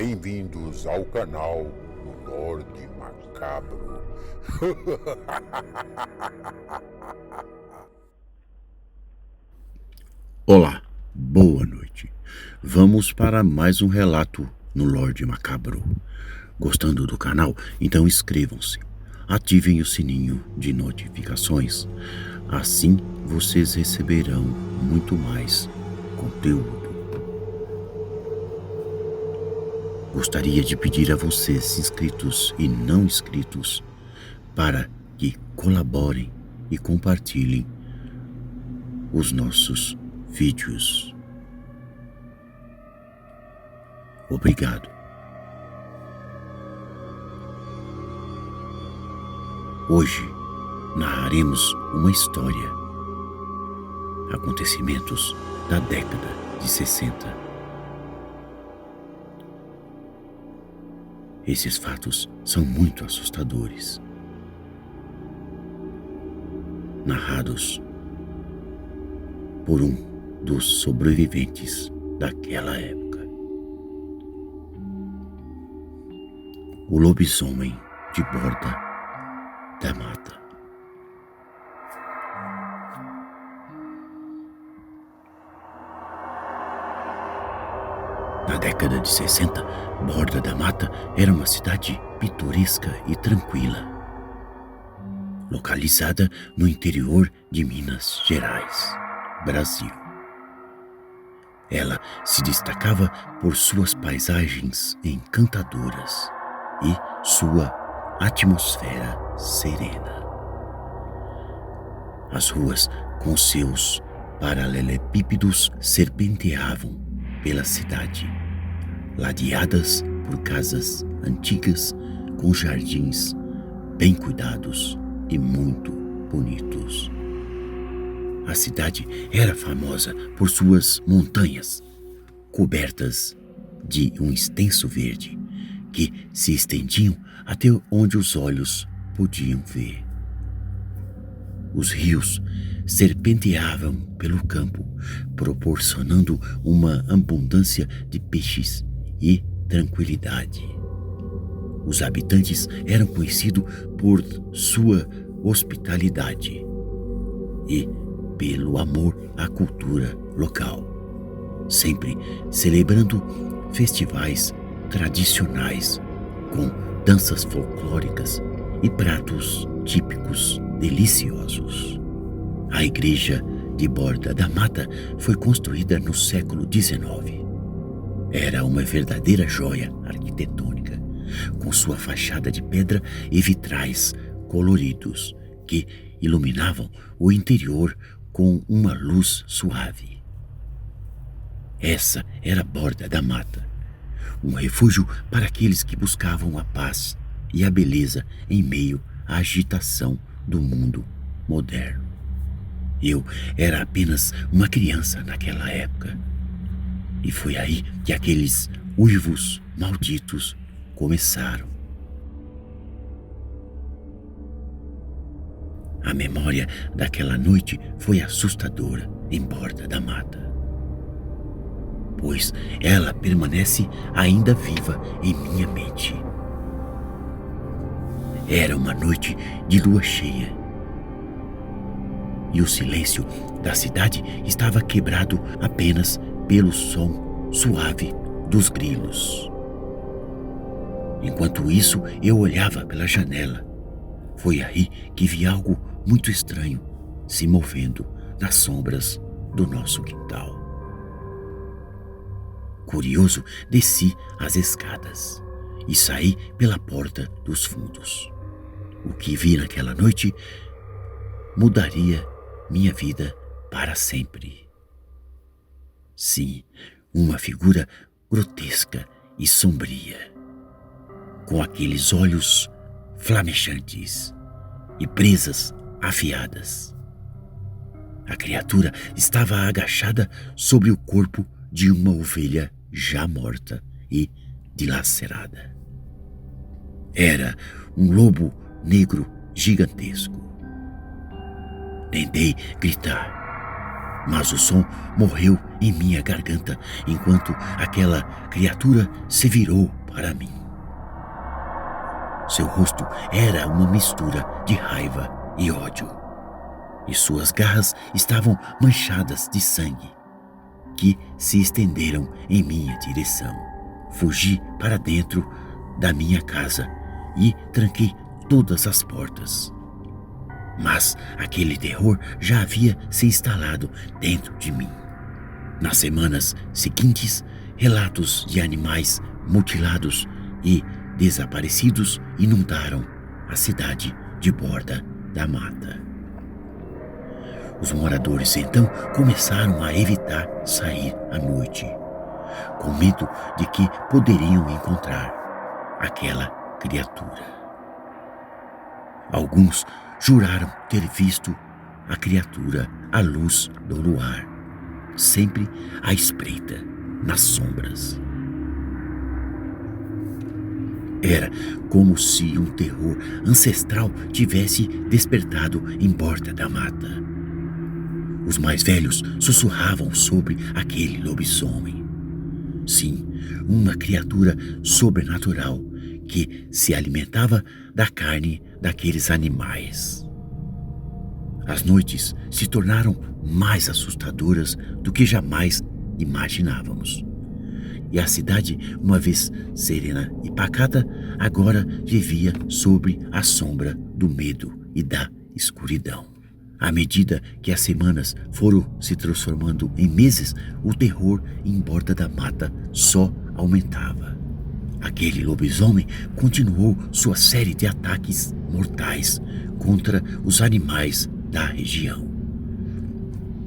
Bem-vindos ao canal do Lorde Macabro. Olá, boa noite. Vamos para mais um relato no Lorde Macabro. Gostando do canal? Então inscrevam-se. Ativem o sininho de notificações. Assim vocês receberão muito mais conteúdo. Gostaria de pedir a vocês, inscritos e não inscritos, para que colaborem e compartilhem os nossos vídeos. Obrigado. Hoje narraremos uma história, acontecimentos da década de 60. Esses fatos são muito assustadores, narrados por um dos sobreviventes daquela época. O lobisomem de Borda da Mata. Na década de 60, Borda da Mata era uma cidade pitoresca e tranquila, localizada no interior de Minas Gerais, Brasil. Ela se destacava por suas paisagens encantadoras e sua atmosfera serena. As ruas, com seus paralelepípedos, serpenteavam pela cidade, ladeadas por casas antigas com jardins bem cuidados e muito bonitos. A cidade era famosa por suas montanhas, cobertas de um extenso verde, que se estendiam até onde os olhos podiam ver. Os rios serpenteavam pelo campo, proporcionando uma abundância de peixes e tranquilidade. Os habitantes eram conhecidos por sua hospitalidade e pelo amor à cultura local, sempre celebrando festivais tradicionais com danças folclóricas e pratos típicos deliciosos. A igreja de Borda da Mata foi construída no século XIX. Era uma verdadeira joia arquitetônica, com sua fachada de pedra e vitrais coloridos que iluminavam o interior com uma luz suave. Essa era Borda da Mata, um refúgio para aqueles que buscavam a paz e a beleza em meio à agitação do mundo moderno. Eu era apenas uma criança naquela época, e foi aí que aqueles uivos malditos começaram. A memória daquela noite foi assustadora em Borda da Mata, pois ela permanece ainda viva em minha mente. Era uma noite de lua cheia, e o silêncio da cidade estava quebrado apenas pelo som suave dos grilos. Enquanto isso, eu olhava pela janela. Foi aí que vi algo muito estranho se movendo nas sombras do nosso quintal. Curioso, desci as escadas e saí pela porta dos fundos. O que vi naquela noite mudaria minha vida para sempre. Sim, uma figura grotesca e sombria, com aqueles olhos flamejantes e presas afiadas. A criatura estava agachada sobre o corpo de uma ovelha já morta e dilacerada. Era um lobo negro gigantesco. Tentei gritar, Mas o som morreu em minha garganta enquanto aquela criatura se virou para mim. Seu rosto era uma mistura de raiva e ódio, e suas garras estavam manchadas de sangue, que se estenderam em minha direção. Fugi para dentro da minha casa e tranquei todas as portas. Mas aquele terror já havia se instalado dentro de mim. Nas semanas seguintes, relatos de animais mutilados e desaparecidos inundaram a cidade de Borda da Mata. Os moradores então começaram a evitar sair à noite, com medo de que poderiam encontrar aquela criatura. Alguns juraram ter visto a criatura à luz do luar, sempre à espreita, nas sombras. Era como se um terror ancestral tivesse despertado em Borda da Mata. Os mais velhos sussurravam sobre aquele lobisomem. Sim, uma criatura sobrenatural que se alimentava da carne daqueles animais. As noites se tornaram mais assustadoras do que jamais imaginávamos. E a cidade, uma vez serena e pacata, agora vivia sob a sombra do medo e da escuridão. À medida que as semanas foram se transformando em meses, o terror em Borda da Mata só aumentava. Aquele lobisomem continuou sua série de ataques mortais contra os animais da região,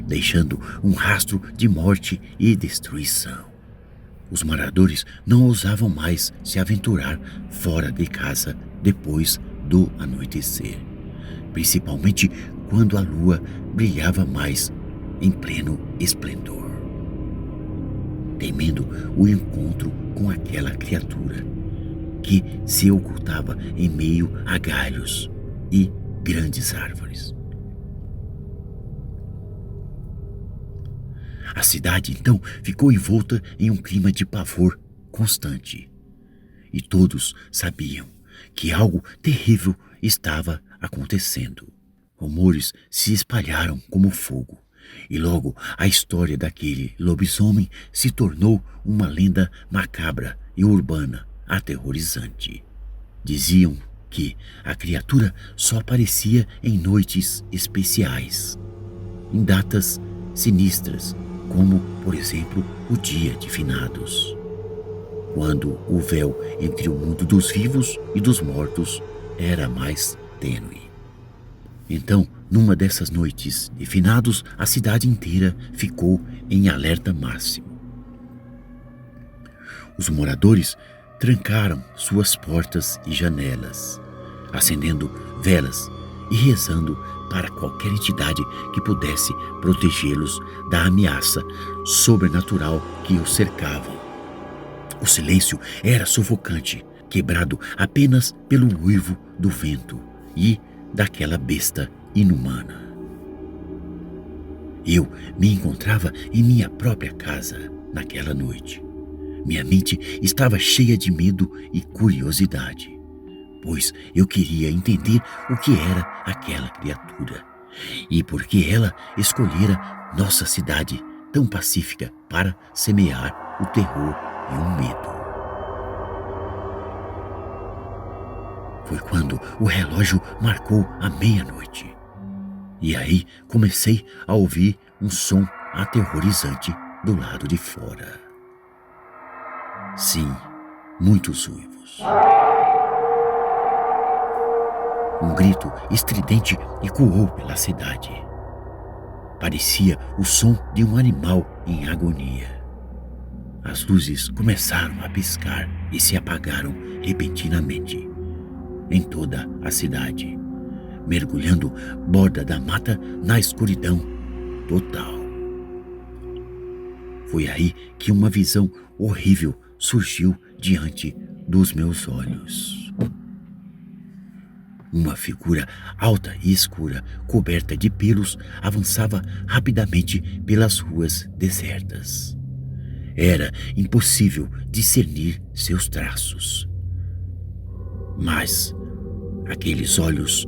deixando um rastro de morte e destruição. Os moradores não ousavam mais se aventurar fora de casa depois do anoitecer, principalmente quando a lua brilhava mais em pleno esplendor, temendo o encontro com aquela criatura que se ocultava em meio a galhos e grandes árvores. A cidade, então, ficou envolta em um clima de pavor constante. E todos sabiam que algo terrível estava acontecendo. Rumores se espalharam como fogo, e logo a história daquele lobisomem se tornou uma lenda macabra e urbana aterrorizante. Diziam que a criatura só aparecia em noites especiais, em datas sinistras, como, por exemplo, o dia de finados, quando o véu entre o mundo dos vivos e dos mortos era mais tênue. Então, numa dessas noites de finados, a cidade inteira ficou em alerta máximo. Os moradores trancaram suas portas e janelas, acendendo velas e rezando para qualquer entidade que pudesse protegê-los da ameaça sobrenatural que os cercava. O silêncio era sufocante, quebrado apenas pelo uivo do vento e daquela besta inumana. Eu me encontrava em minha própria casa naquela noite. Minha mente estava cheia de medo e curiosidade, pois eu queria entender o que era aquela criatura e por que ela escolhera nossa cidade tão pacífica para semear o terror e o medo. Foi quando o relógio marcou a meia-noite. E aí comecei a ouvir um som aterrorizante do lado de fora. Sim, muitos uivos. Um grito estridente ecoou pela cidade. Parecia o som de um animal em agonia. As luzes começaram a piscar e se apagaram repentinamente em toda a cidade, mergulhando Borda da Mata na escuridão total. Foi aí que uma visão horrível surgiu diante dos meus olhos. Uma figura alta e escura, coberta de pelos, avançava rapidamente pelas ruas desertas. Era impossível discernir seus traços. Mas aqueles olhos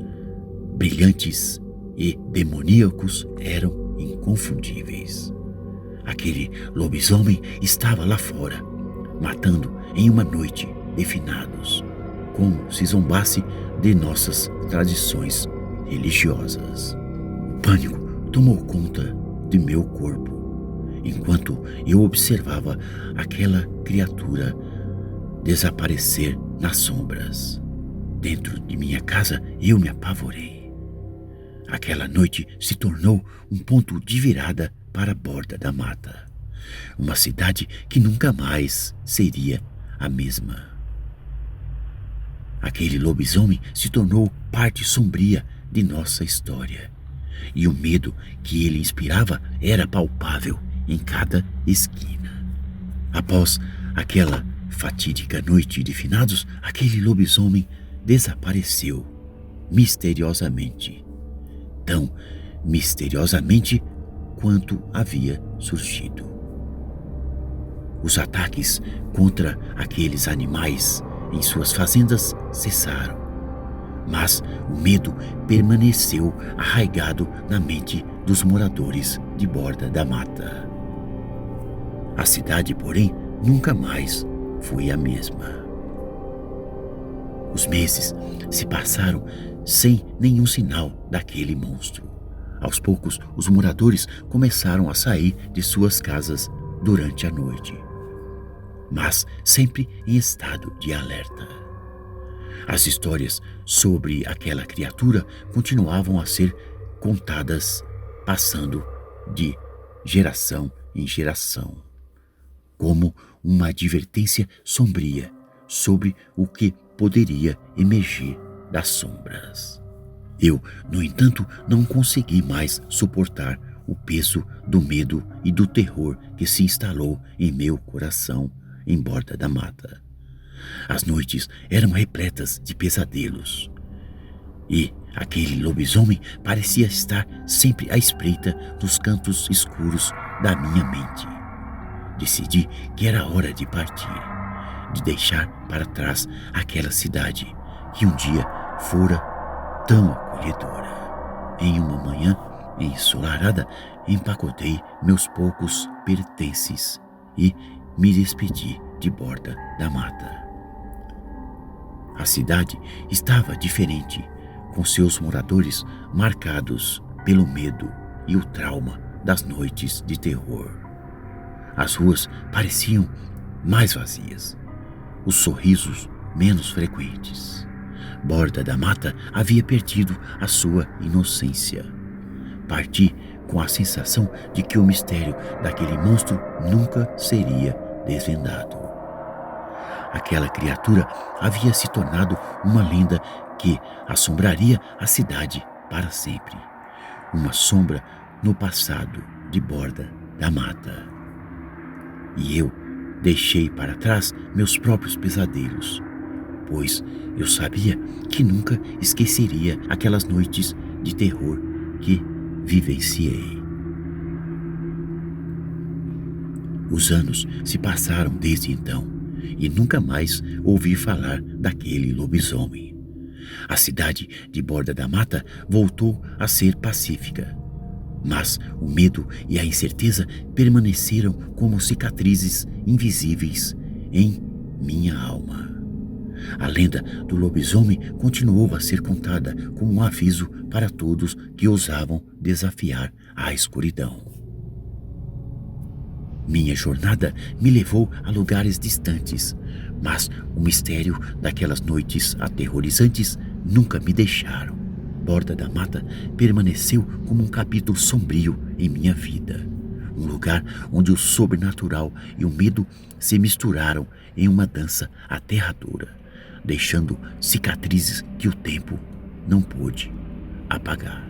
brilhantes e demoníacos eram inconfundíveis. Aquele lobisomem estava lá fora, matando em uma noite de finados, como se zombasse de nossas tradições religiosas. O pânico tomou conta de meu corpo, enquanto eu observava aquela criatura desaparecer nas sombras. Dentro de minha casa, eu me apavorei. Aquela noite se tornou um ponto de virada para a Borda da Mata, uma cidade que nunca mais seria a mesma. Aquele lobisomem se tornou parte sombria de nossa história, e o medo que ele inspirava era palpável em cada esquina. Após aquela fatídica noite de finados, aquele lobisomem desapareceu misteriosamente, tão misteriosamente quanto havia surgido. Os ataques contra aqueles animais em suas fazendas cessaram, mas o medo permaneceu arraigado na mente dos moradores de Borda da Mata. A cidade, porém, nunca mais foi a mesma. Os meses se passaram sem nenhum sinal daquele monstro. Aos poucos, os moradores começaram a sair de suas casas durante a noite, mas sempre em estado de alerta. As histórias sobre aquela criatura continuavam a ser contadas, passando de geração em geração, como uma advertência sombria sobre o que poderia emergir das sombras. Eu, no entanto, não consegui mais suportar o peso do medo e do terror que se instalou em meu coração em Borda da Mata. As noites eram repletas de pesadelos, e aquele lobisomem parecia estar sempre à espreita dos cantos escuros da minha mente. Decidi que era hora de partir, de deixar para trás aquela cidade que um dia fora tão acolhedora. Em uma manhã ensolarada, empacotei meus poucos pertences e me despedi de Borda da Mata. A cidade estava diferente, com seus moradores marcados pelo medo e o trauma das noites de terror. As ruas pareciam mais vazias, os sorrisos menos frequentes. Borda da Mata havia perdido a sua inocência. Parti com a sensação de que o mistério daquele monstro nunca seria desvendado. Aquela criatura havia se tornado uma lenda que assombraria a cidade para sempre. Uma sombra no passado de Borda da Mata. E eu deixei para trás meus próprios pesadelos, pois eu sabia que nunca esqueceria aquelas noites de terror que vivenciei. Os anos se passaram desde então, e nunca mais ouvi falar daquele lobisomem. A cidade de Borda da Mata voltou a ser pacífica, mas o medo e a incerteza permaneceram como cicatrizes invisíveis em minha alma. A lenda do lobisomem continuou a ser contada como um aviso para todos que ousavam desafiar a escuridão. Minha jornada me levou a lugares distantes, mas o mistério daquelas noites aterrorizantes nunca me deixaram. Borda da Mata permaneceu como um capítulo sombrio em minha vida. Um lugar onde o sobrenatural e o medo se misturaram em uma dança aterradora, deixando cicatrizes que o tempo não pôde apagar.